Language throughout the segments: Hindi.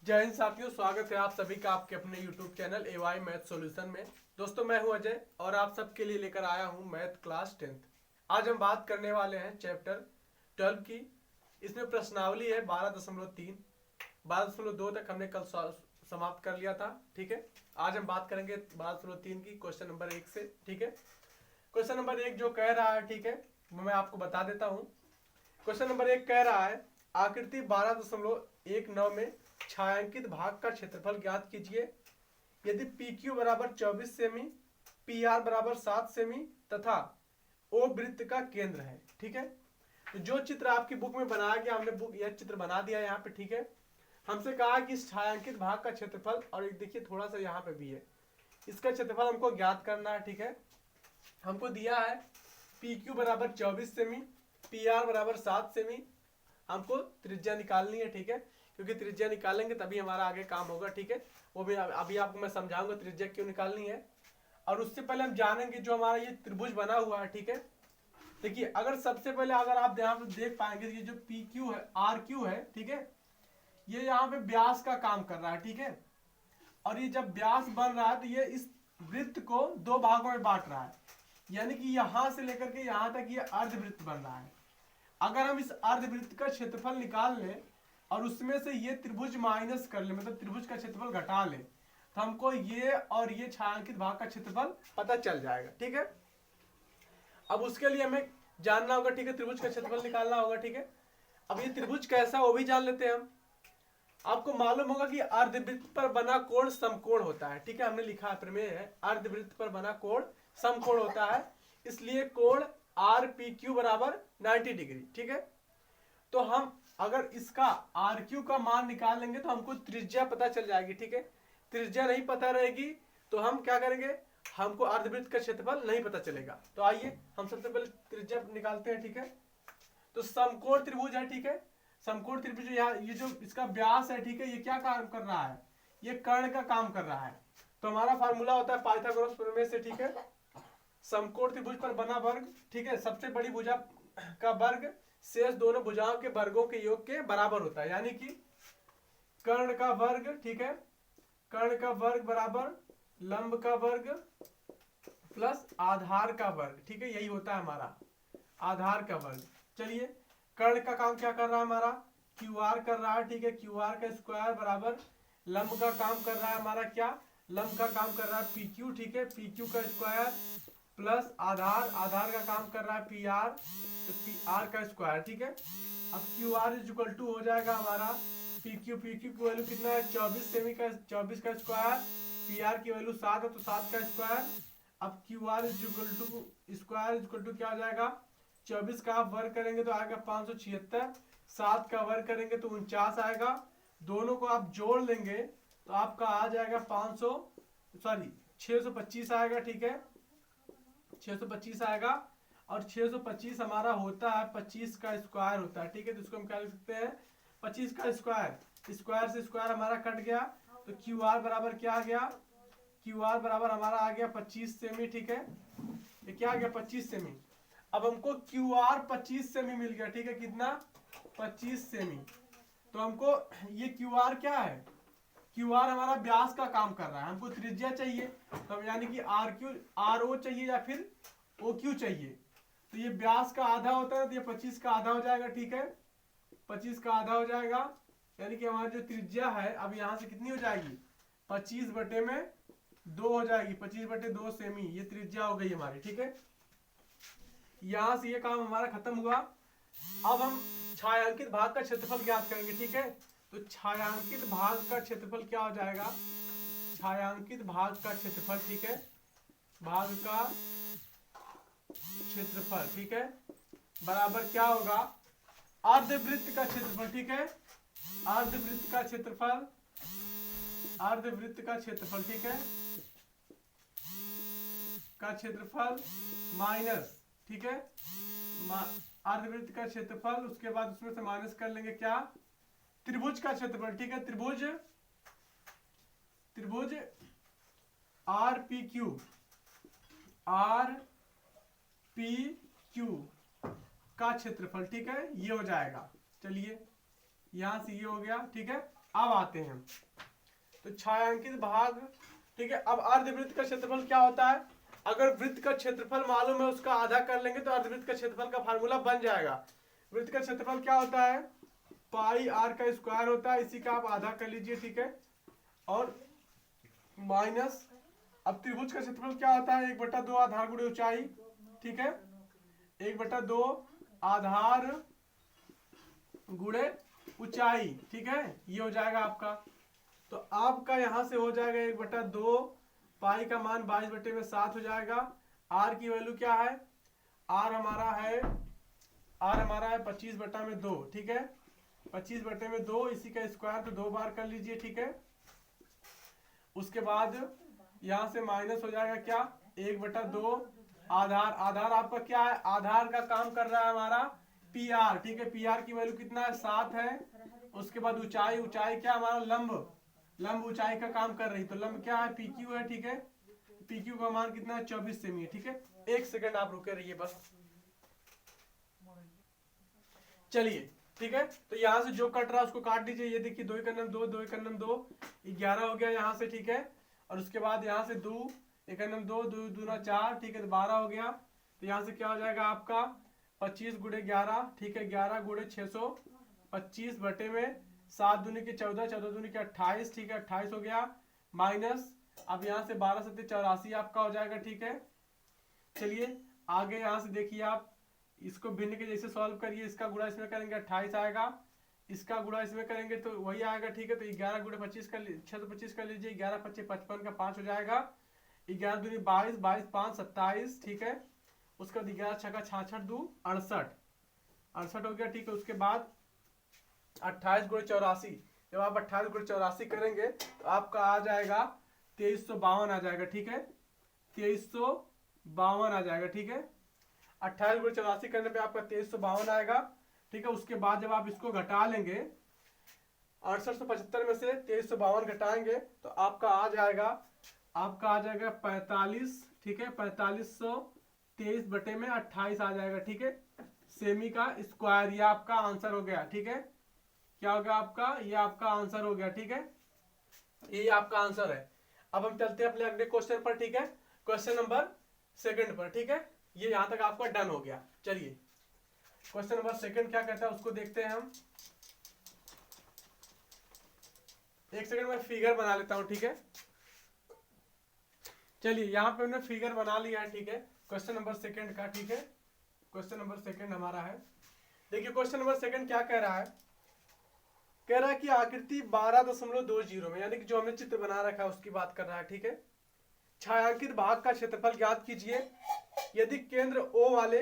जय हिंद साथियों, स्वागत है आप सभी का आपके अपने YouTube channel AY math solution में। दोस्तों मैं हूं अजय और आप सबके लिए लेकर आया हूं मैथ क्लास 10th। आज हम बात करने वाले हैं चैप्टर 12 की। इसमें प्रश्नावली है 12.3। 12.2 तक हमने कल समाप्त कर लिया था। ठीक है, आज हम बात करेंगे 12.3 की, क्वेश्चन नंबर 1 से। ठीक है, क्वेश्चन नंबर 1 जो कह रहा है, ठीक है, वो मैं आपको बता देता हूँ। क्वेश्चन नंबर 1 कह रहा है आकृति 12.19 में छायांकित भाग का क्षेत्रफल ज्ञात कीजिए यदि PQ बराबर 24 सेमी, PR बराबर 7 सेमी तथा O वृत्त का केंद्र है। ठीक है, तो जो चित्र आपकी बुक में बनाया गया, हमने यह चित्र बना दिया यहाँ पे। ठीक है, हमसे कहा कि इस छायांकित भाग का क्षेत्रफल, और एक देखिए थोड़ा सा यहाँ पे भी है, इसका क्षेत्रफल हमको ज्ञात करना है। ठीक है, हमको दिया है PQ बराबर 24 सेमी, PR बराबर 7 सेमी, हमको त्रिज्या निकालनी है। ठीक है, क्योंकि त्रिज्या निकालेंगे तभी हमारा आगे काम होगा। ठीक है, वो भी अभी आपको मैं समझाऊंगा त्रिज्या क्यों निकालनी है। और उससे पहले हम जानेंगे जो हमारा ये त्रिभुज बना हुआ है। ठीक है, देखिए अगर सबसे पहले अगर आप यहाँ पे देख पाएंगे ये जो PQ है, RQ है, ठीक है, ये यहाँ पे व्यास का काम कर रहा है। ठीक है, और ये जब व्यास बन रहा है तो ये इस वृत्त को दो भागों में बांट रहा है, यानी कि यहां से लेकर के यहां तक ये अर्धवृत्त बन रहा है। अगर हम इस अर्धवृत्त का क्षेत्रफल निकाल लें और उसमें से ये त्रिभुज माइनस कर ले, मतलब त्रिभुज का क्षेत्रफल घटा ले, तो हमको ये और ये छायांकित भाग का क्षेत्रफल पता चल जाएगा। ठीक है, अब उसके लिए हमें जानना होगा, ठीक है, त्रिभुज का क्षेत्रफल निकालना होगा। ठीक है, अब ये त्रिभुज कैसा वो भी जान लेते हैं हम। आपको मालूम होगा कि अर्धवृत्त पर बना कोण समकोण होता है। ठीक है, हमने लिखा है, प्रमेय है, अर्धवृत्त पर बना कोण समकोण होता है, इसलिए कोण RPQ बराबर 90 डिग्री। ठीक है, तो हम अगर इसका RQ का मान निकाल लेंगे तो हमको त्रिज्या पता चल जाएगी। ठीक है, त्रिज्या नहीं पता रहेगी तो हम क्या करेंगे, हमको अर्धवृत्त का क्षेत्रफल नहीं पता चलेगा। तो आइए हम सबसे पहले त्रिज्या निकालते हैं। ठीक है, तो समकोण त्रिभुज है। ठीक है, समकोण त्रिभुज यहाँ ये जो इसका व्यास है, ठीक है, ये क्या काम कर रहा है, ये कर्ण का काम कर रहा है। तो हमारा फार्मूला होता है पाइथागोरस प्रमेय से। ठीक है, समकोण त्रिभुज पर बना वर्ग, ठीक है, सबसे बड़ी भुजा का वर्ग शेष दोनों भुजाओं के वर्गों के योग के बराबर होता है, यानी कि कर्ण का वर्ग, ठीक है, कर्ण का वर्ग बराबर लंब का वर्ग प्लस आधार का वर्ग। ठीक है, यही होता है हमारा आधार का वर्ग। चलिए, कर्ण का काम क्या कर रहा है हमारा, QR कर रहा है। ठीक है, QR का स्क्वायर बराबर लंब का काम कर रहा है हमारा क्या, लंब का काम कर रहा है PQ। ठीक है, PQ का स्क्वायर प्लस आधार, आधार का काम कर रहा है PR, तो PR का स्क्वायर। ठीक है, अब QR इज इक्वल टू हो जाएगा हमारा PQ की वैल्यू कितना है 24 सेमी का, 24 का स्क्वायर, PR की वैल्यू 7 है तो 7 का स्क्वायर। अब QR is equal to square is equal to क्या हो जाएगा, 24 का आप वर्ग करेंगे तो आएगा 576, 7 का वर्ग करेंगे तो 49 आएगा, दोनों को आप जोड़ लेंगे तो आपका आ जाएगा 625 आएगा। ठीक है, 625 आएगा, और 625 हमारा होता है 25 का स्क्वायर होता है। ठीक है, तो इसको हम क्या लिख सकते हैं, 25 का स्क्वायर, स्क्वायर से स्क्वायर हमारा कट गया तो QR बराबर क्या आ गया, QR बराबर हमारा आ गया 25 सेमी। ठीक है, ये क्या आ गया 25 सेमी। अब हमको QR 25 सेमी मिल गया। ठीक है, कितना 25 सेमी। तो हमको ये QR क्या है, QR हमारा व्यास का काम कर रहा है, हमको त्रिज्या चाहिए, तो यानी कि RO चाहिए या फिर OQ चाहिए। तो ये व्यास का आधा होता है तो ये 25 का आधा हो जाएगा। ठीक है, 25 का आधा हो जाएगा, यानी कि हमारी जो त्रिज्या है अब यहाँ से कितनी हो जाएगी, 25/2 हो जाएगी, 25/2 सेमी, ये त्रिज्या हो गई हमारी। ठीक है, यहाँ से ये काम हमारा खत्म हुआ। अब हम छायांकित भाग का क्षेत्रफल ज्ञात करेंगे। ठीक है, तो छायांकित भाग का क्षेत्रफल क्या हो जाएगा, छायांकित भाग का क्षेत्रफल, ठीक है, भाग का क्षेत्रफल, ठीक है, बराबर क्या होगा, अर्धवृत्त का क्षेत्रफल। ठीक है, अर्धवृत्त का क्षेत्रफल, अर्धवृत्त का क्षेत्रफल, ठीक है, का क्षेत्रफल माइनस, ठीक है, अर्धवृत्त का क्षेत्रफल, उसके बाद उसमें से माइनस कर लेंगे क्या, त्रिभुज का क्षेत्रफल। ठीक है, त्रिभुज त्रिभुज RPQ, RPQ का क्षेत्रफल। ठीक है, ये हो जाएगा। चलिए, यहां से ये हो गया। ठीक है, अब आते हैं तो छायांकित भाग, ठीक है। अब अर्धवृत्त का क्षेत्रफल क्या होता है, अगर वृत्त का क्षेत्रफल मालूम है उसका आधा कर लेंगे तो अर्धवृत्त का क्षेत्रफल का फार्मूला बन जाएगा। वृत्त का क्षेत्रफल क्या होता है, पाई आर का स्क्वायर होता है, इसी का आप आधा कर लीजिए, ठीक है। और माइनस, अब त्रिभुज का क्षेत्रफल क्या होता है, 1/2 आधार गुणे ऊंचाई, ठीक है। 1/2 आधार गुणे ऊंचाई, ठीक है, ये हो जाएगा आपका। तो आपका यहां से हो जाएगा 1/2, पाई का मान 22/7 हो जाएगा। आर की वैल्यू क्या है, आर हमारा है 25/2, ठीक है। 25/2, इसी का स्क्वायर तो 2 बार कर लीजिए, ठीक है। उसके बाद यहां से माइनस हो जाएगा क्या, 1/2 आधार, आधार आपका क्या है, आधार का काम कर रहा है हमारा पी आर, ठीक है। पी आर की वैल्यू कितना है, 7 है। उसके बाद ऊंचाई, ऊंचाई क्या हमारा लंब ऊंचाई का काम कर रही, तो लंब क्या है, पी क्यू है, ठीक है। पी क्यू का मान कितना है, 24 सेमी है, ठीक है। 1 सेकंड आप रुके रहिए बस, चलिए, ठीक है। तो यहाँ से जो कट रहा है उसको काट दीजिए, ये देखिए 2 × 2 2 × 2 11 हो गया यहाँ से, ठीक है। और उसके बाद यहाँ से 2 1 × 2 2 दूना 4, ठीक है, तो 12 हो गया। तो यहाँ से क्या हो जाएगा आपका 25 × 11, ठीक है, 11 × 600, 25 बटे में 7 दूनी के 14, 14 दूनी के 28, ठीक है, 28 हो गया। माइनस, अब यहाँ से 12 7 84 आपका हो जाएगा, ठीक है। चलिए आगे यहाँ से देखिए आप, इसको भिन्न के जैसे सॉल्व करिए, इसका गुणा इसमें करेंगे 28 आएगा, इसका गुणा इसमें करेंगे तो वही आएगा, ठीक है। तो 11 × 25 कर 625 कर लीजिए, 11 × 25 55 का 5 हो जाएगा। 11 दूनी 22, 22 5 27, ठीक है। उसके बाद 11 6 66 2 68, 68 हो गया, ठीक है। उसके बाद 28 × 84, जब आप 28 × 84 करेंगे तो आपका आ जाएगा 2352 आ जाएगा, ठीक है। 2352 आ जाएगा, ठीक है। 28 × 84 करने पे आपका 2352 आएगा, ठीक है। उसके बाद जब आप इसको घटा लेंगे 6875 में से 2352 घटाएंगे तो आपका आ जाएगा 45, ठीक है, 4523 बटे में 28 आ जाएगा, ठीक है, सेमी का स्क्वायर। ये आपका आंसर हो गया, ठीक है। क्या हो गया आपका, ये आपका आंसर हो गया, ठीक है, ये आपका आंसर है। अब हम चलते हैं अपने अगले क्वेश्चन पर, ठीक है, क्वेश्चन नंबर 2 पर, ठीक है। ये यहां तक आपका डन हो गया। चलिए क्वेश्चन नंबर 2 क्या कहता है उसको देखते हैं हम। 1 सेकंड में फिगर बना लेता हूं, ठीक है। चलिए यहाँ पे हमने फिगर बना लिया है, ठीक है, क्वेश्चन नंबर 2 का, ठीक है। क्वेश्चन नंबर 2 हमारा है, देखिए क्वेश्चन नंबर 2 क्या कह रहा है, कह रहा है कि आकृति 12.20 में, यानी कि जो हमने चित्र बना रखा है उसकी बात कर रहा है, ठीक है। छायांकित भाग का क्षेत्रफल ज्ञात कीजिए यदि केंद्र O वाले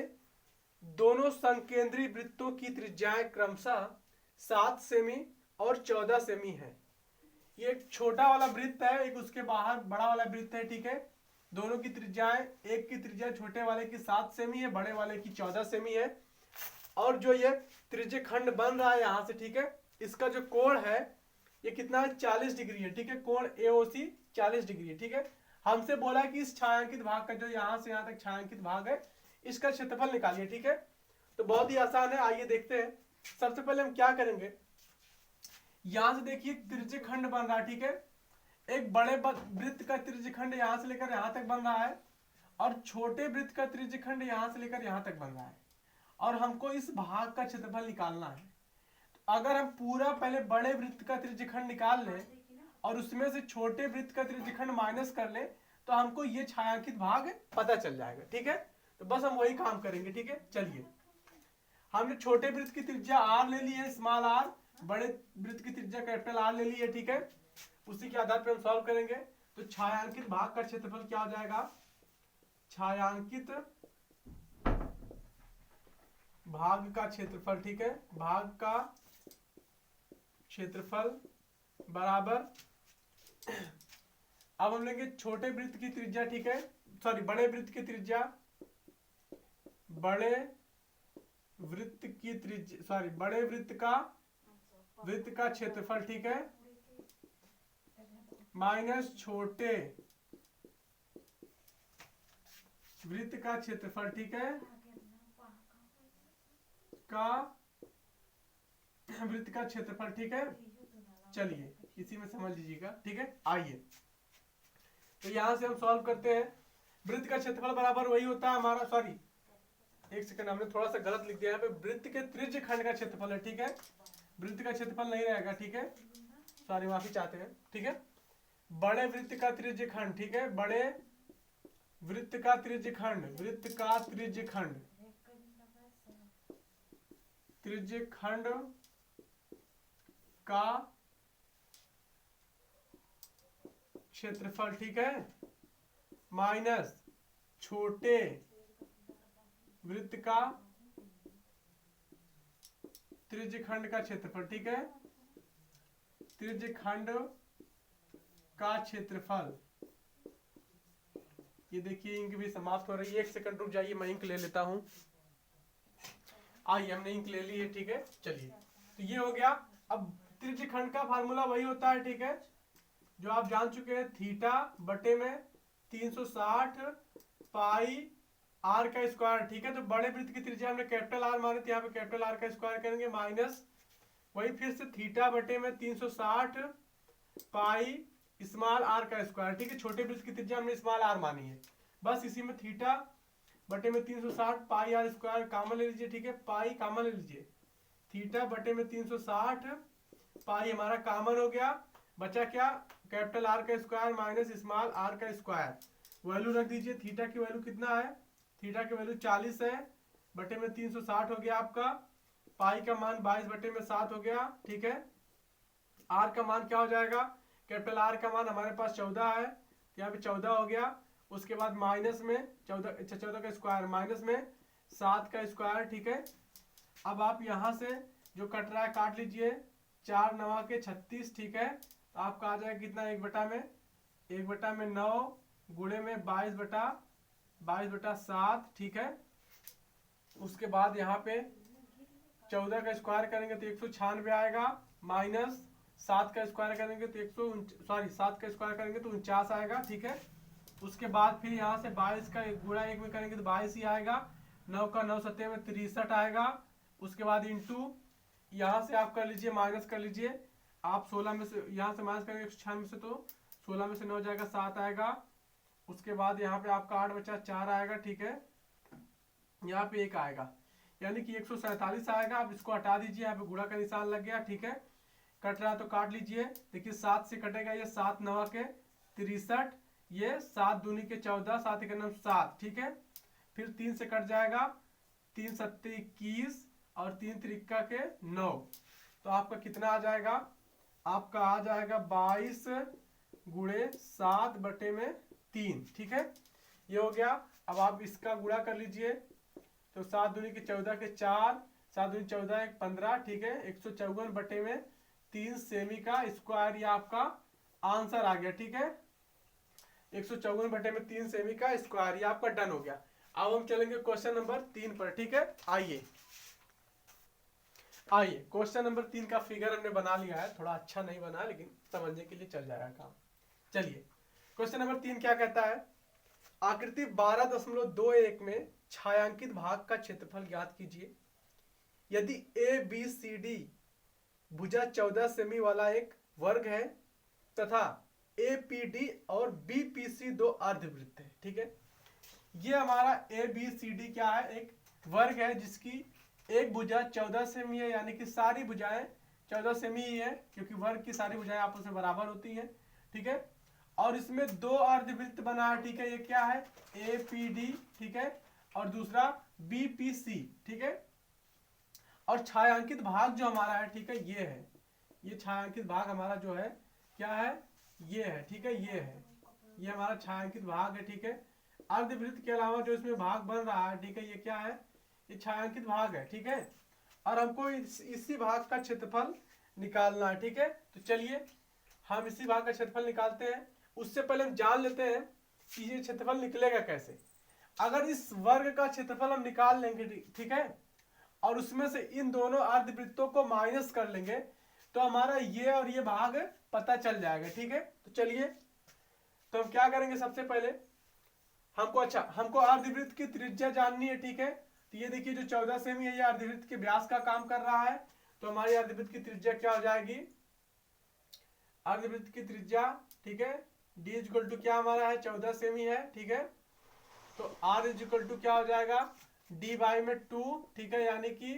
दोनों संकेंद्री वृत्तों की त्रिज्याएं क्रमशः 7 सेमी और 14 सेमी है। ये एक छोटा वाला वृत्त है, एक उसके बाहर बड़ा वाला वृत्त है, ठीक है। दोनों की त्रिज्याएं, एक की त्रिज्या छोटे वाले की 7 सेमी है, बड़े वाले की 14 सेमी है। और जो ये त्रिज्य खंड बन रहा है यहाँ से, ठीक है, इसका जो कोण है ये कितना है, 40 डिग्री है, ठीक है। कोण AOC 40 डिग्री है, ठीक है। हमसे बोला है कि इस छायांकित भाग का जो यहाँ से यहाँ तक छायांकित भाग है इसका क्षेत्रफल निकालिए, ठीक है। तो बहुत ही आसान है, आइए देखते हैं। सबसे पहले हम क्या करेंगे, यहां से देखिए त्रिज्य खंड बन रहा है, ठीक है। एक बड़े वृत्त का त्रिज्य खंड यहां से लेकर यहां तक बन रहा है और छोटे वृत्त का त्रिज्य खंड यहां से लेकर यहां तक बन रहा है, और हमको इस भाग का क्षेत्रफल निकालना है। तो अगर हम पूरा पहले बड़े वृत्त का त्रिज्य खंड निकाल लें और उसमें से छोटे वृत्त का त्रिज्य खंड माइनस कर ले तो हमको ये छायांकित भाग पता चल जाएगा, ठीक है। तो बस हम वही काम करेंगे, ठीक है। चलिए हमने छोटे वृत्त की त्रिज्या r ले ली है, स्मॉल r, बड़े वृत्त की त्रिज्या कैपिटल R ले ली है, ठीक है। उसी के आधार पर हम सॉल्व करेंगे। तो छायांकित भाग का क्षेत्रफल क्या हो जाएगा, छायांकित भाग का क्षेत्रफल, ठीक है, भाग का क्षेत्रफल बराबर, अब हम लेंगे छोटे वृत्त की त्रिज्या, ठीक है, सॉरी बड़े वृत्त की त्रिज्या, बड़े वृत्त की त्रिज्या, सॉरी बड़े वृत्त का क्षेत्रफल, ठीक है, माइनस छोटे वृत्त का क्षेत्रफल, ठीक है, का वृत्त का क्षेत्रफल, ठीक है, चलिए इसी में समझ लीजिएगा, ठीक है। आइए तो यहां से हम सॉल्व करते हैं। वृत्त का क्षेत्रफल बराबर वही होता है हमारा, सॉरी एक सेकंड, हमने थोड़ा सा गलत लिख दिया यहाँ पे। वृत्त के त्रिज्य खंड का क्षेत्रफल है, ठीक है। वृत्त का क्षेत्रफल नहीं रहेगा, ठीक है, सॉरी माफी चाहते हैं, ठीक है। बड़े वृत्त का त्रिज्य खंड, ठीक है, बड़े वृत्त का त्रिज्य खंड, वृत्त का त्रिज्य खंड, त्रिज्य खंड का क्षेत्रफल, ठीक है, माइनस छोटे वृत्त का त्रिज्य खंड का क्षेत्रफल, ठीक है, त्रिज्य खंड का क्षेत्रफल। ये देखिए इंक भी समाप्त हो रही है, एक सेकंड रुक जाइए, मैं इंक ले लेता हूं। आइए हमने इंक ले ली है, ठीक है। चलिए तो ये हो गया। अब त्रिज्य खंड का फार्मूला वही होता है, ठीक है, जो आप जान चुके हैं, थीटा बटे में 360 पाई आर का स्क्वायर, ठीक है। तो बड़े वृत्त की त्रिज्या हमने कैपिटल आर माने थे, यहाँ पे कैपिटल आर का स्क्वायर करेंगे, माइनस वही फिर से थीटा बटे में 360 पाई स्मॉल आर का स्क्वायर, ठीक है। छोटे वृत्त की त्रिज्या हमने स्मॉल आर मानी है, बस इसी में थीटा बटे में 360 पाई आर स्क्वायर कॉमन ले लीजिए, ठीक है, पाई कॉमन ले लीजिए, थीटा बटे में 360 पाई हमारा कॉमन हो गया, बचा क्या, कैपिटल आर का स्क्वायर माइनस स्मॉल आर का स्क्वायर। वैल्यू रख दीजिए, थीटा की वैल्यू कितना है, थीटा की वैल्यू 40 है, बटे में 360 हो गया आपका, पाई का मान 22 बटे में 7 हो गया, ठीक है। आर का मान क्या हो जाएगा, कैपिटल आर का मान हमारे पास 14 है, तो यहाँ पे 14 हो गया। उसके बाद माइनस में 14 का स्क्वायर माइनस में 7 का स्क्वायर, ठीक है। अब आप यहाँ से जो कट रहा है काट लीजिए, 4 9 के 36, ठीक है। तो आपका आ जाएगा कितना, 1/9 गुणे में 22/7, ठीक है। उसके बाद यहाँ पे 14 का स्क्वायर करेंगे तो 196 आएगा, माइनस 7 का स्क्वायर करेंगे तो 7 का स्क्वायर करेंगे तो 49 आएगा, ठीक है। उसके बाद फिर यहाँ से 22 का गुणा 1 में करेंगे तो 22 ही आएगा, 9 का 9 7 में 63 आएगा। उसके बाद इंटू यहाँ से आप कर लीजिए, माइनस कर लीजिए, आप 16 में से यहाँ से माइनस करेंगे 196 में से, तो 16 में से 9 जाएगा 7 आएगा। उसके बाद यहाँ पे आपका 8 बचा 4 आएगा, ठीक है, यहाँ पे 1 आएगा, यानी कि 147 आएगा। आप इसको हटा दीजिए, यहाँ पे गुणा का निशान लग गया, ठीक है। कट रहा है तो काट लीजिए, देखिए 7 से कटेगा, ये 7 9 के 63, ये 7 दूनी के 14, 7 1 9 7, ठीक है। फिर 3 से कट जाएगा, 3 7 21 और 3 3 के 9, तो आपका कितना आ जाएगा, आपका आ जाएगा 22 गुणे 7 बटे में 3, ठीक है। ये हो गया। अब आप इसका गुणा कर लीजिए, तो 7 दूनी के 14 के 4, 7 दूनी 14 1 15, ठीक है, 154 बटे में 3 सेमी का स्क्वायर, ये आपका आंसर आ गया, ठीक है। 154 बटे में 3 सेमी का स्क्वायर, ये आपका डन हो गया। अब हम चलेंगे क्वेश्चन नंबर 3 पर, ठीक है। आइए क्वेश्चन नंबर 3 का फिगर हमने बना लिया है, थोड़ा अच्छा नहीं बना लेकिन समझने के लिए चल जाएगा काम। चलिए क्वेश्चन नंबर 3 क्या कहता है, आकृति 12.21 में छायांकित भाग का क्षेत्रफल ज्ञात कीजिए। यदि ए बी सी डी भुजा 14 सेमी वाला एक वर्ग है तथा ए पी डी और बी पी सी 2 अर्धवृत्त है, ठीक है। ये हमारा ए बी सी डी क्या है, एक वर्ग है जिसकी एक भुजा 14 सेमी है, यानी कि सारी भुजाएं 14 सेमी ही है, क्योंकि वर्ग की सारी भुजाएं आपस में बराबर होती हैं, ठीक है। और इसमें 2 अर्धवृत्त बना है, ठीक है। ये क्या है, ए पी डी, ठीक है, और दूसरा बी पी सी, ठीक है। और छायांकित भाग जो हमारा है, ठीक है, ये है, ये छायांकित भाग हमारा जो है क्या है, ये है, ठीक है, ये है, ये हमारा छायांकित भाग है, ठीक है। अर्धवृत्त के अलावा जो इसमें भाग बन रहा है, ठीक है, ये क्या है, ये छायांकित भाग है, ठीक है। और हमको इसी भाग का क्षेत्रफल निकालना है, ठीक है। तो चलिए हम इसी भाग का क्षेत्रफल निकालते हैं। उससे पहले हम जान लेते हैं कि ये क्षेत्रफल निकलेगा कैसे। अगर इस वर्ग का क्षेत्रफल हम निकाल लेंगे, ठीक है, और उसमें से इन दोनों अर्धवृत्तों को माइनस कर लेंगे, तो हमारा ये और ये भाग पता चल जाएगा, ठीक है। तो चलिए तो हम क्या करेंगे, सबसे पहले हमको अर्धवृत्त की त्रिज्या जाननी है, ठीक है। तो ये देखिए जो 14 सेमी है, ये अर्धवृत्त के व्यास का काम कर रहा है, तो हमारी अर्धवृत्त की त्रिज्या क्या हो जाएगी, अर्धवृत्त की त्रिज्या, ठीक है, d इक्वल टू क्या हमारा है 14 सेमी है, ठीक है। तो r इक्वल टू क्या हो जाएगा डी वाई में 2, ठीक है, यानी कि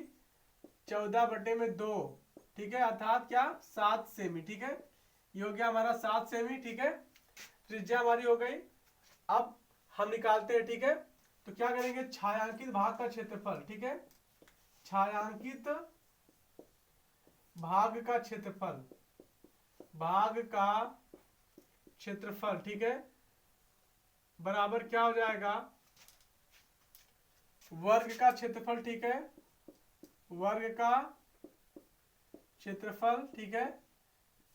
14/2, ठीक है, अर्थात क्या 7 सेमी, ठीक है। ये हो गया हमारा 7 सेमी, ठीक है, त्रिज्या हमारी हो गई। अब हम निकालते हैं, ठीक है। तो क्या करेंगे, छायांकित भाग का क्षेत्रफल, ठीक है, छायांकित भाग का क्षेत्रफल, भाग का क्षेत्रफल, ठीक है, बराबर क्या हो जाएगा वर्ग का क्षेत्रफल, ठीक है, वर्ग का क्षेत्रफल, ठीक है,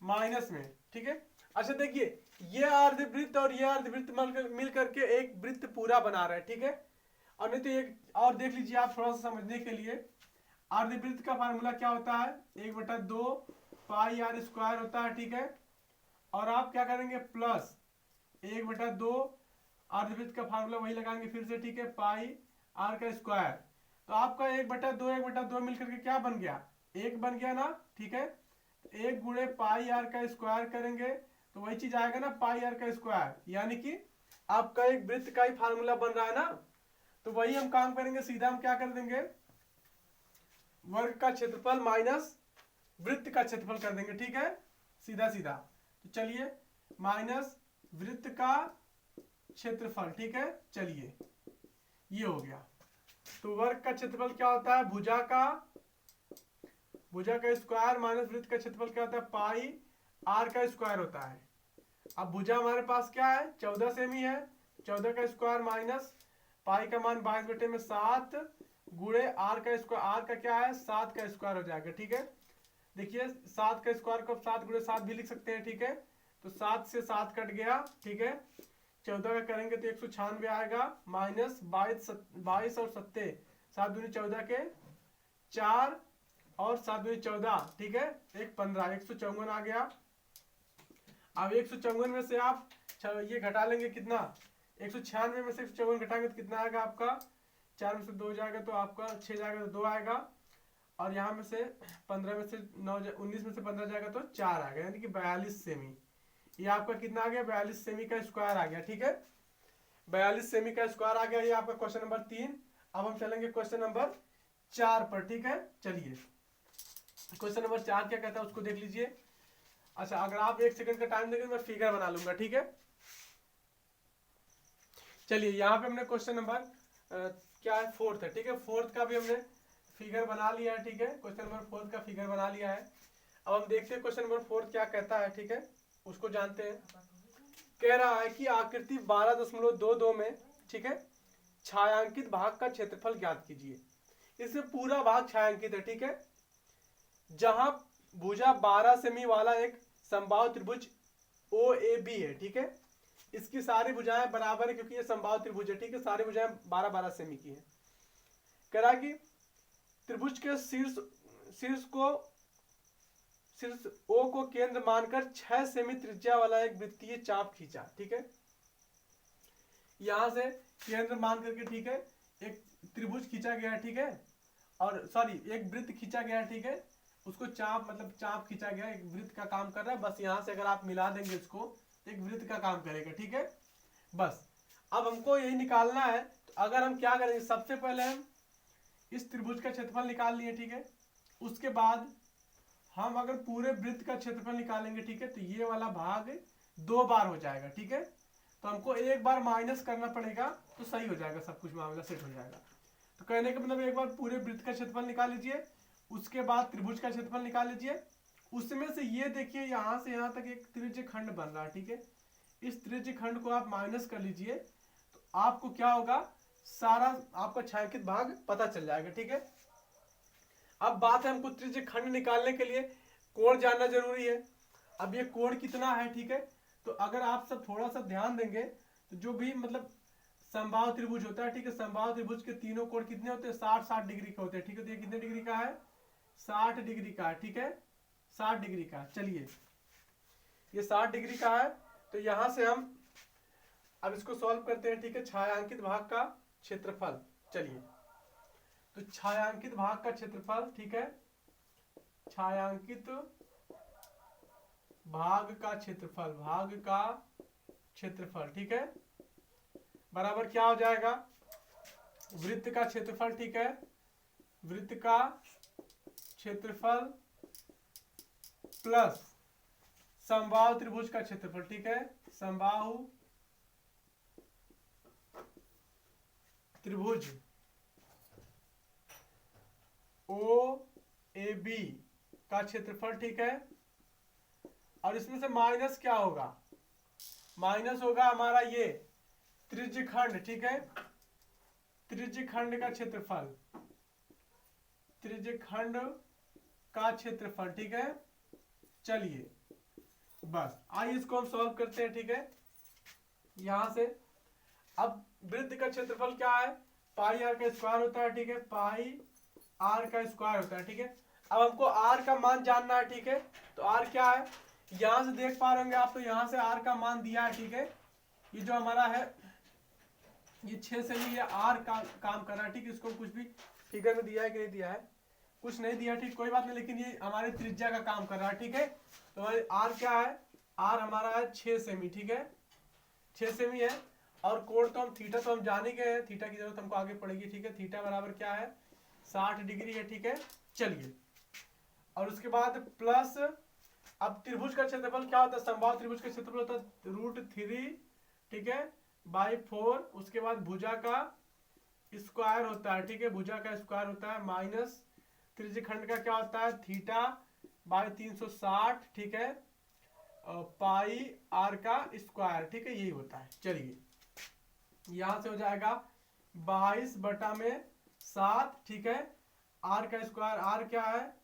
माइनस में, ठीक है। अच्छा देखिए, ये अर्धवृत्त और ये अर्धवृत्त मिल करके एक वृत्त पूरा बना रहा है, ठीक है। और नहीं तो एक और देख लीजिए आप थोड़ा सा समझने के लिए, अर्धवृत्त का फार्मूला क्या होता है 1/2 पाई r स्क्वायर होता है, ठीक है। और आप क्या करेंगे प्लस 1/2 अर्धवृत्त का फार्मूला वही लगाएंगे फिर से, ठीक है, पाई r का स्क्वायर। तो आपका 1/2 मिलकर के क्या बन गया 1 बन गया ना, ठीक है। 1 गुणे पाई r का स्क्वायर करेंगे तो वही चीज आएगा ना पाई r का स्क्वायर, यानी कि आपका एक वृत्त का ही फार्मूला बन रहा है ना। तो वही हम काम करेंगे, सीधा हम क्या कर देंगे वर्ग का क्षेत्रफल माइनस वृत्त का क्षेत्रफल कर देंगे, ठीक है, सीधा सीधा। तो चलिए माइनस वृत्त का क्षेत्रफल, ठीक है, चलिए ये हो गया। तो वर्ग का क्षेत्रफल क्या होता है भुजा का स्क्वायर माइनस वृत्त का क्षेत्रफल क्या होता है पाई r का स्क्वायर होता है। अब भुजा हमारे पास क्या है 14 सेमी है, 14 का स्क्वायर माइनस पाई का मान 22/7 गुणे r का स्क्वायर, r का क्या है 7 का स्क्वायर हो जाएगा, ठीक है। देखिए 7 का स्क्वायर को 7 गुणे 7 भी लिख सकते हैं, ठीक है। तो 7 से 7 कट गया, ठीक है। 14 का करेंगे तो 196 आएगा माइनस 22 और 7 7 दूनी 14 के 4 और 7 दूनी 14, ठीक है, 1 15 154 आ गया। अब 154 में से आप ये घटा लेंगे कितना 196 में से 154 घटाएंगे तो कितना आएगा आपका 4 में से 2 जाएगा तो आपका 6 जाएगा तो 2 आएगा। और यहाँ में से 15 में से 9 19 में से 15 जाएगा तो 4 आएगा, यानी कि 42 सेमी। ये आपका कितना आ गया 42 सेमी का स्क्वायर आ गया, ठीक है, 42 सेमी का स्क्वायर आ गया। ये आपका क्वेश्चन नंबर 3। अब हम चलेंगे क्वेश्चन नंबर 4 पर, ठीक है। चलिए क्वेश्चन नंबर 4 क्या कहता है उसको देख लीजिए। अच्छा अगर आप 1 सेकंड का टाइम देंगे मैं फिगर बना लूंगा, ठीक है। चलिए यहाँ पे हमने क्वेश्चन नंबर क्या है 4th है, ठीक है, 4th का भी हमने फिगर बना लिया है, ठीक है, क्वेश्चन नंबर 4th का फिगर बना लिया है। अब हम देखते हैं क्वेश्चन नंबर 4 क्या कहता है, ठीक है, उसको जानते हैं। कह रहा है कि आकृति 12.22 में, ठीक है, छायांकित भाग का क्षेत्रफल ज्ञात कीजिए। इसमें पूरा भाग छायांकित है, ठीक है, जहां भुजा 12 सेमी वाला एक समबाहु त्रिभुज OAB है, ठीक है। इसकी सारी भुजाएं बराबर है क्योंकि ये समबाहु त्रिभुज है, ठीक है, सारी भुजाएं 12-12 सेमी की है। कह रहा कि त्रिभुज के शीर्ष O को केंद्र मानकर 6 सेमी त्रिज्या वाला एक वृत्तीय चाप खींचा, ठीक है। यहां से केंद्र मान करके, ठीक है, एक त्रिभुज खींचा गया है, ठीक है, और सॉरी एक वृत्त खींचा गया है, ठीक है, उसको चाप मतलब चाप खींचा गया, एक वृत्त का काम कर रहा है। बस यहां से अगर आप मिला देंगे इसको तो एक वृत्त का काम करेगा, ठीक है। बस अब हमको यही निकालना है। तो अगर हम क्या करेंगे सबसे पहले हम इस त्रिभुज का क्षेत्रफल निकाल लिए, ठीक है। उसके बाद हम अगर पूरे वृत्त का क्षेत्रफल निकालेंगे, ठीक है, तो ये वाला भाग 2 बार हो जाएगा, ठीक है। तो हमको एक बार माइनस करना पड़ेगा तो सही हो जाएगा, सब कुछ मामला सेट हो जाएगा। तो कहने का मतलब एक बार पूरे वृत्त का क्षेत्रफल निकाल लीजिए, उसके बाद त्रिभुज का क्षेत्रफल निकाल लीजिए। उसमें से ये देखिए यहां से यहां तक एक त्रिज्य खंड बन रहा है, ठीक है। इस त्रिज्य खंड को आप माइनस कर लीजिए तो आपको क्या होगा सारा आपका छायांकित भाग पता चल जाएगा, ठीक है। अब बात है हमको त्रिज्य खंड निकालने के लिए कोण जानना जरूरी है। अब ये कोण कितना है, ठीक है, तो अगर आप सब थोड़ा सा ध्यान देंगे तो जो भी मतलब समबाहु त्रिभुज होता है, ठीक है, समबाहु त्रिभुज के तीनों कोण कितने होते हैं 60-60 डिग्री के होते हैं, ठीक है। तो ये कितने डिग्री का है 60 डिग्री का है, ठीक है, 60 डिग्री का। चलिए ये 60 डिग्री का है। तो यहां से हम अब इसको सॉल्व करते हैं, ठीक है, छायांकित भाग का क्षेत्रफल। चलिए तो छायांकित भाग का क्षेत्रफल, ठीक है, छायांकित भाग का क्षेत्रफल, ठीक है, बराबर क्या हो जाएगा, वृत्त का क्षेत्रफल, ठीक है, वृत्त का क्षेत्रफल प्लस समबाहु त्रिभुज का क्षेत्रफल, ठीक है, समबाहु त्रिभुज ओ ए बी का क्षेत्रफल, ठीक है, और इसमें से माइनस क्या होगा, माइनस होगा हमारा ये त्रिज्यखंड, ठीक है, त्रिज्यखंड का क्षेत्रफल, त्रिज्यखंड का क्षेत्रफल, ठीक है। चलिए बस आइए इसको हम सॉल्व करते हैं, ठीक है। यहां से अब वृत्त का क्षेत्रफल क्या है, पाई आर का स्क्वायर होता है, ठीक है, पाई आर का स्क्वायर होता है, ठीक है। अब हमको आर का मान जानना है, ठीक है, तो आर क्या है, यहां से देख पा रहे होंगे आप, तो यहां से आर का मान दिया है, ठीक है, ये जो हमारा है ये 6 से ही ये आर का काम कर रहा है, ठीक है, इसको कुछ भी फिगर में दिया है कि नहीं दिया है, कुछ नहीं दिया, ठीक, कोई बात नहीं, लेकिन ये हमारे त्रिज्या का काम कर रहा है, ठीक है। तो हमारे आर क्या है, आर हमारा है 6 सेमी, ठीक है, 6 सेमी है, और कोण तो हम थीटा तो हम जान ही गए हैं, थीटा की जरूरत हमको आगे पड़ेगी, ठीक है, थीटा बराबर क्या है 60 डिग्री है, ठीक है। चलिए और उसके बाद प्लस, अब त्रिभुज का क्षेत्रफल क्या होता है, समबाहु त्रिभुज का क्षेत्रफल होता है √3, ठीक है, बाई 4, उसके बाद भुजा का स्क्वायर होता है, ठीक है, भुजा का स्क्वायर होता है, माइनस त्रिज्यखंड का क्या होता है थीटा बाई 360, ठीक है, पाई आर का स्क्वायर, ठीक है, यही होता है। चलिए यहां से हो जाएगा 22/7, ठीक है, आर का स्क्वायर, आर क्या है,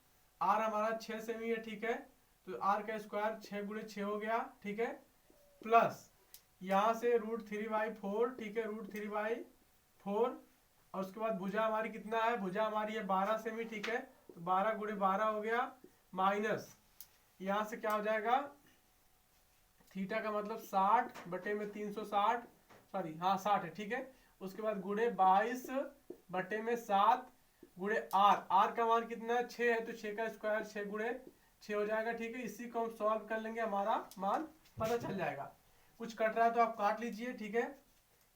आर हमारा 6 सेमी है, ठीक है, तो आर का स्क्वायर 6 × 6 हो गया, ठीक है, प्लस यहां से √3/4, ठीक है, √3/4, और उसके बाद भुजा हमारी कितना है, भुजा हमारी है 12 सेमी, ठीक है, तो 12 × 12 हो गया, माइनस यहां से क्या हो जाएगा, थीटा का मतलब 60/360, सॉरी हाँ 60 है, ठीक है, उसके बाद गुणे 22/7 गुणे आर, आर का मान कितना है 6 है, तो 6 का स्क्वायर 6 × 6 हो जाएगा, ठीक है, इसी को हम सॉल्व कर लेंगे, हमारा मान पता चल जाएगा। कुछ कट रहा है तो आप काट लीजिए, ठीक है,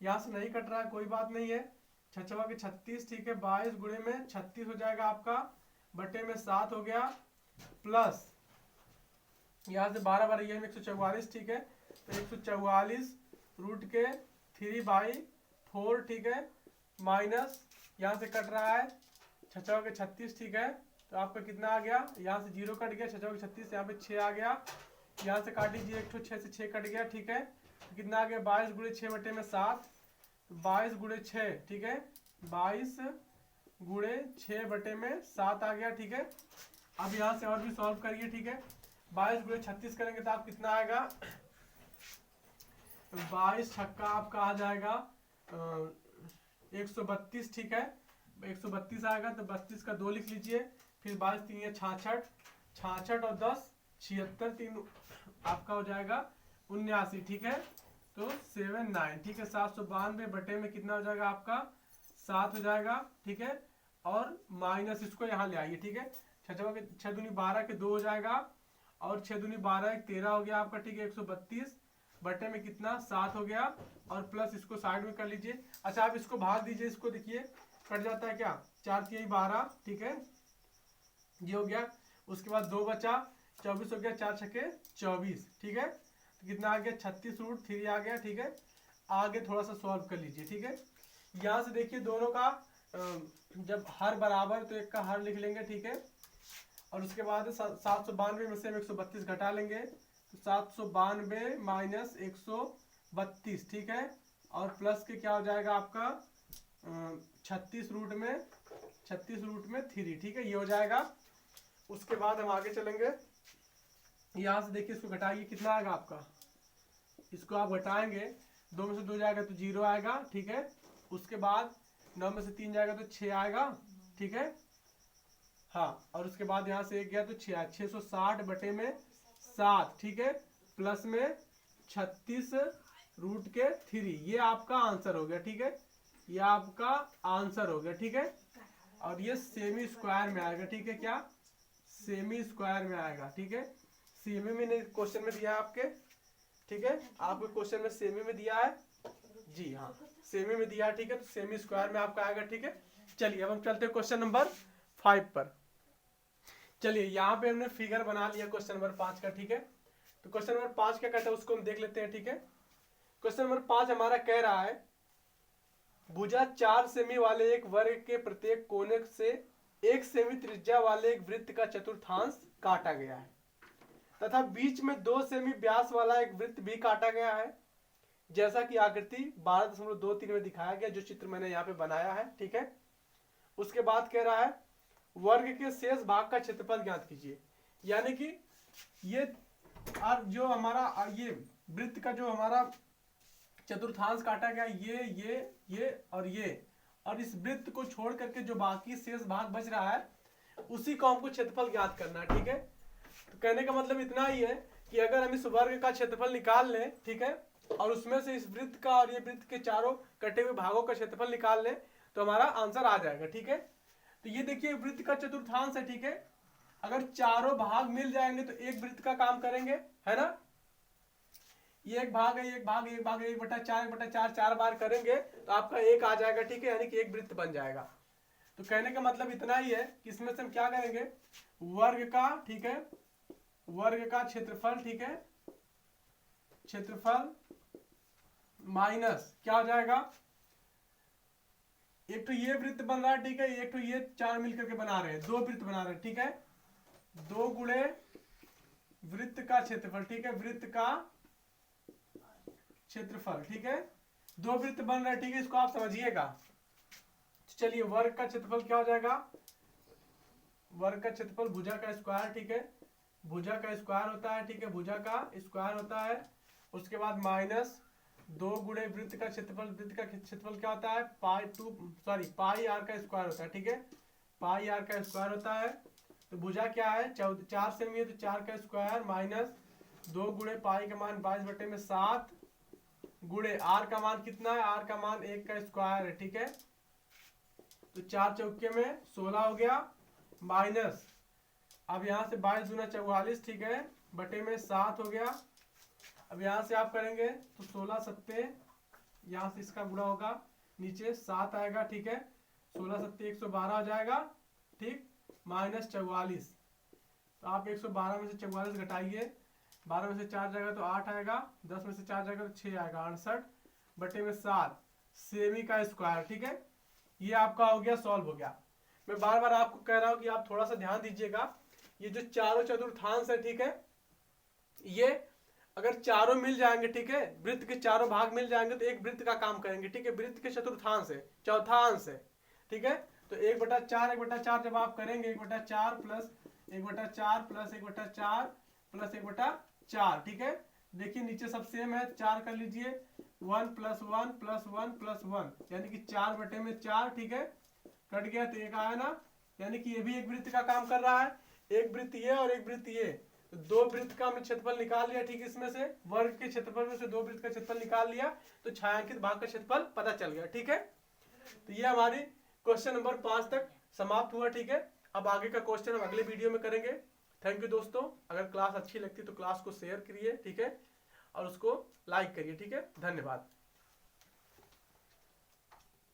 यहाँ से नहीं कट रहा है कोई बात नहीं है, 6 के 36, ठीक है, 22 गुणे में 36 हो जाएगा आपका, बटे में 7 हो गया, प्लस यहाँ से 12 बार ये 144, ठीक है, तो 144 √3/4, ठीक है, माइनस यहाँ से कट रहा है 6 के 36, ठीक है, तो आपका कितना आ गया, यहाँ से 0 कट गया, 6 के 36, यहाँ पे 6 आ गया, यहाँ से काट लीजिए, 6 से 6 कट गया, ठीक है, तो कितना आ गया 22 × 6 बटे में 7, 22 × 6, ठीक है, 22 × 6 बटे में 7 आ गया, ठीक है। अब यहाँ से और भी सॉल्व करिए, ठीक है, 22 × 36 करेंगे तो आप कितना आएगा, 22 छक्का आपका आ जाएगा 132, ठीक है, 132 आएगा, तो 32 का 2 लिख लीजिए, फिर 22 3 है 66, 66 और 10 76, 3 आपका हो जाएगा 79, ठीक है, तो 79, ठीक है, 792 बटे में कितना हो जाएगा आपका 7 हो जाएगा, ठीक है, और माइनस इसको यहाँ ले आइए, ठीक है, 6 दूनी 12 के 2 हो जाएगा, और 6 दूनी 12 13 हो गया आपका, ठीक है, 132 बटे में कितना 7 हो गया, और प्लस इसको साइड में कर लीजिए। अच्छा आप इसको भाग दीजिए, इसको देखिए कट जाता है क्या, 4 3 12, ठीक है, ये हो गया, उसके बाद 2 बचा 24 हो गया, 4 छक्के 24, ठीक है, तो कितना आ गया 36 √3 आ गया, ठीक है। आगे थोड़ा सा सॉल्व कर लीजिए, ठीक है, यहाँ से देखिए दोनों का जब हर बराबर तो एक का हर लिख लेंगे, ठीक है, और उसके बाद 792 में से हम 132 घटा लेंगे, तो 792 माइनस 132, ठीक है, और प्लस के क्या हो जाएगा आपका 36 रूट में 3, ठीक है, ये हो जाएगा। उसके बाद हम आगे चलेंगे, यहाँ से देखिए इसको घटाइए, कितना आएगा आपका, इसको आप घटाएंगे, 2 में से 2 जाएगा तो 0 आएगा, ठीक है, उसके बाद 9 में से 3 जाएगा तो 6 आएगा, ठीक है, हाँ, और उसके बाद यहाँ से 1 गया तो 660 बटे में 7, ठीक है, प्लस में 36 √3, ये आपका आंसर हो गया, ठीक है, ये आपका आंसर हो गया, ठीक है, और ये सेमी स्क्वायर में आएगा, ठीक है, क्या सेमी स्क्वायर में आएगा, ठीक है, सेमी में क्वेश्चन में दिया है आपके, ठीक है, आपके क्वेश्चन में सेमी में दिया है, जी हाँ सेमी में दिया है, ठीक है, तो सेमी स्क्वायर में आपका आएगा, ठीक है। चलिए अब हम चलते हैं क्वेश्चन नंबर 5 पर। चलिए यहाँ पे हमने फिगर बना लिया क्वेश्चन नंबर 5 का, ठीक है। तो क्वेश्चन नंबर 5 क्या कहता है उसको हम देख लेते हैं, ठीक है। क्वेश्चन नंबर 5 हमारा कह रहा है भुजा 4 सेमी वाले एक वर्ग के प्रत्येक कोने से 1 सेमी त्रिज्या वाले एक वृत्त का चतुर्थांश काटा गया है तथा बीच में 2 सेमी व्यास वाला एक वृत्त भी काटा गया है, जैसा कि आकृति 12.23 में दिखाया गया, जो चित्र मैंने यहाँ पे बनाया है, ठीक है। उसके बाद कह रहा है वर्ग के शेष भाग का क्षेत्रफल ज्ञात कीजिए। यानी कि ये और जो हमारा ये वृत्त का जो हमारा चतुर्थांश काटा गया, ये और इस वृत्त को छोड़ करके जो बाकी शेष भाग बच रहा है उसी को हमको क्षेत्रफल ज्ञात करना है, ठीक है। तो कहने का मतलब इतना ही है कि अगर हम इस वर्ग का क्षेत्रफल निकाल लें, ठीक है, और उसमें से इस वृत्त का और ये वृत्त के चारों कटे हुए भागों का क्षेत्रफल निकाल लें तो हमारा आंसर आ जाएगा, ठीक है। तो ये देखिए वृत्त का चतुर्थांश है, ठीक है। अगर चारों भाग मिल जाएंगे तो एक वृत्त का काम करेंगे, है ना। ये एक भाग है, एक भाग 1/4 4 बार करेंगे तो आपका एक आ जाएगा, ठीक है, यानी कि एक वृत्त बन जाएगा। तो कहने का मतलब इतना ही है कि इसमें से हम क्या करेंगे, वर्ग का, ठीक है, वर्ग का क्षेत्रफल, ठीक है, क्षेत्रफल माइनस क्या हो जाएगा, एक तो ये वृत्त बन रहा है, ठीक है, एक तो ये चार मिलकर के बना रहे हैं, 2 वृत्त बना रहे हैं, ठीक है, 2 गुणे वृत्त का क्षेत्रफल, ठीक है, वृत्त का क्षेत्रफल, ठीक है, 2 वृत्त बन रहे हैं, ठीक है, इसको आप समझिएगा। चलिए वर्ग का क्षेत्रफल क्या हो जाएगा, वर्ग का क्षेत्रफल भुजा का स्क्वायर, ठीक है, भुजा का स्क्वायर होता है, ठीक है, भुजा का स्क्वायर होता है। उसके बाद माइनस 2 गुणे वृत्त का क्षेत्रफल, वृत्त का क्षेत्रफल क्या होता है, पाई आर का स्क्वायर होता है, ठीक है, पाई आर का स्क्वायर होता है। तो भुजा क्या है 4 सेमी है तो 4 का स्क्वायर माइनस 2 गुणे पाई का मान 22/7 गुणे आर का मान कितना है, आर का मान 1 का स्क्वायर है, ठीक है। तो 4 चौके में 16 हो गया माइनस, अब यहाँ से 22 दूना 44, ठीक है, बटे में 7 हो गया। अब यहाँ से आप करेंगे तो 16 सत्ते, यहाँ से इसका गुणा होगा, नीचे 7 आएगा, ठीक है, 16 सत्ते 112 हो जाएगा, ठीक, माइनस 44। तो आप 112 में से 44 घटाइए, 12 में से 4 जाएगा तो 8 आएगा, 10 में से 4 जाएगा तो 6 आएगा, 68 बटे में 7 सेमी का स्क्वायर, ठीक है। ये आपका हो गया, सॉल्व हो गया। मैं बार बार आपको कह रहा हूँ कि आप थोड़ा सा ध्यान दीजिएगा, ये जो चारों चतुर्थांश है, ठीक है, ये अगर चारों मिल जाएंगे, ठीक है, वृत्त के चारों भाग मिल जाएंगे तो एक वृत्त का काम करेंगे, ठीक है, वृत्त के चतुर्थांश है, चौथा अंश है, ठीक है। तो 1/4 जब आप करेंगे 1/4 प्लस 1/4 प्लस 1/4 प्लस 1/4, ठीक है। देखिए नीचे सब सेम है, 4 कर लीजिए, 1 + 1 + 1 + 1 यानी कि 4/4, ठीक है, कट गया तो 1 आया ना, यानी कि ये भी एक वृत्त का काम कर रहा है, एक वृत्त ये और एक वृत्त ये, तो 2 वृत्त का हमने क्षेत्रफल निकाल लिया, ठीक है, इसमें से वर्ग के क्षेत्रफल में से 2 वृत्त का क्षेत्रफल निकाल लिया तो छायांकित भाग का क्षेत्रफल पता चल गया, ठीक है। तो ये हमारी क्वेश्चन नंबर 5 तक समाप्त हुआ, ठीक है। अब आगे का क्वेश्चन हम अगले वीडियो में करेंगे। थैंक यू दोस्तों, अगर क्लास अच्छी लगती तो क्लास को शेयर करिए, ठीक है, और उसको लाइक करिए, ठीक है, धन्यवाद।